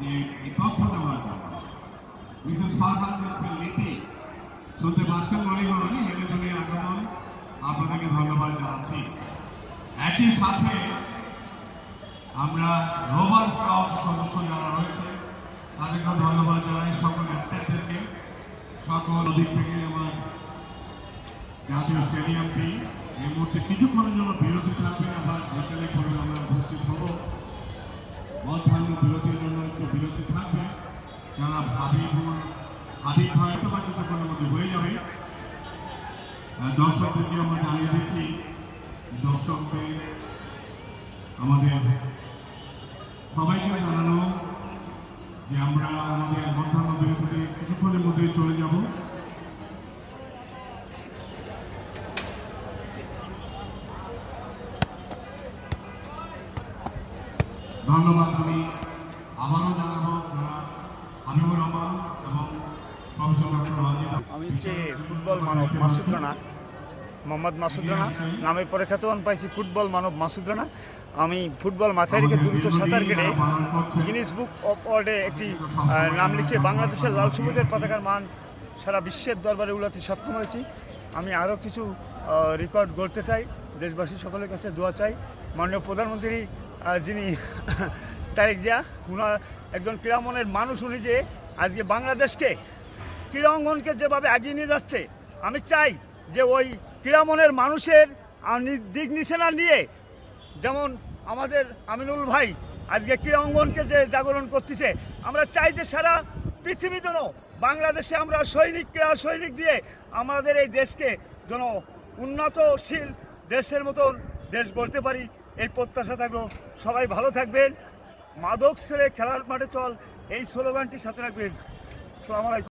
এই তথ্য দেওয়ার জন্য। মিসেস ফারহান ইয়াসমিন লিপি শুনতে পাচ্ছেন মনে করি হেলে দুলে আগমন, আপনাদেরকে ধন্যবাদ জানাচ্ছি। একই সাথে আমরা রোভার স্কাউট সদস্য যারা রয়েছে তাদেরকে ধন্যবাদ জানাই, সকল অ্যাথলেটদেরকে। সকল দিক থেকে আমার জাতীয় স্টেডিয়ামটি এই মুহূর্তে কিছুক্ষণের জন্য বিরতি থাকবে, আবার বিকেলে করে আমরা উপস্থিত হব। মধ্যাহ্ন বিরতির জন্য একটু বিরতি থাকবে, যারা হাবিব হয়তো বা কিছুক্ষণের মধ্যে হয়ে যাবে। দর্শকদেরকে আমরা জানিয়ে দিচ্ছি, দর্শকদের আমাদের সবাইকে জানানো যে আমরা আমাদের মধ্যাহ্ন বিরতিতে কিছুক্ষণের মধ্যে চলে যাব। ধন্যবাদ। আমি আবারও জানাবো হাবিবুর রহমান এবং প্রফেসর ডক্টর রাজিদ। আমি হচ্ছে ফুটবল মানব মাসুদ রানা, মোহাম্মদ মাসুদ রানা নামে পরে খ্যাতমান পাইছি ফুটবল মানব মাসুদ রানা। আমি ফুটবল মাথায় রেখে দ্রুত সাঁতার কেটে গিনিস বুক অফ ওয়ার্ল্ডে একটি নাম লিখে বাংলাদেশের লাল সবুজের পতাকার মান সারা বিশ্বের দরবারে উলাতে সক্ষম হয়েছি। আমি আরও কিছু রেকর্ড গড়তে চাই, দেশবাসী সকলের কাছে দোয়া চাই। মাননীয় প্রধানমন্ত্রী যিনি তারেক জিয়া, উনার একজন ক্রীড়ামনের মানুষ, উনি যে আজকে বাংলাদেশকে ক্রীড়া অঙ্গনকে যেভাবে এগিয়ে নিয়ে যাচ্ছে, আমি চাই যে ওই ক্রীড়ামনের মানুষের দিক নিশানা নিয়ে যেমন আমাদের আমিনুল ভাই আজকে ক্রীড়া অঙ্গনকে যে জাগরণ করতেছে, আমরা চাই যে সারা পৃথিবী যেন বাংলাদেশে আমরা ক্রীড়া সৈনিক দিয়ে আমাদের এই দেশকে যেন উন্নতশীল দেশের মতন দেশ গড়তে পারি, এই প্রত্যাশা থাকলো। সবাই ভালো থাকবেন, মাদক ছেড়ে খেলার মাঠে চল, এই স্লোগানটি সাথে রাখবেন। আসসালামু আলাইকুম।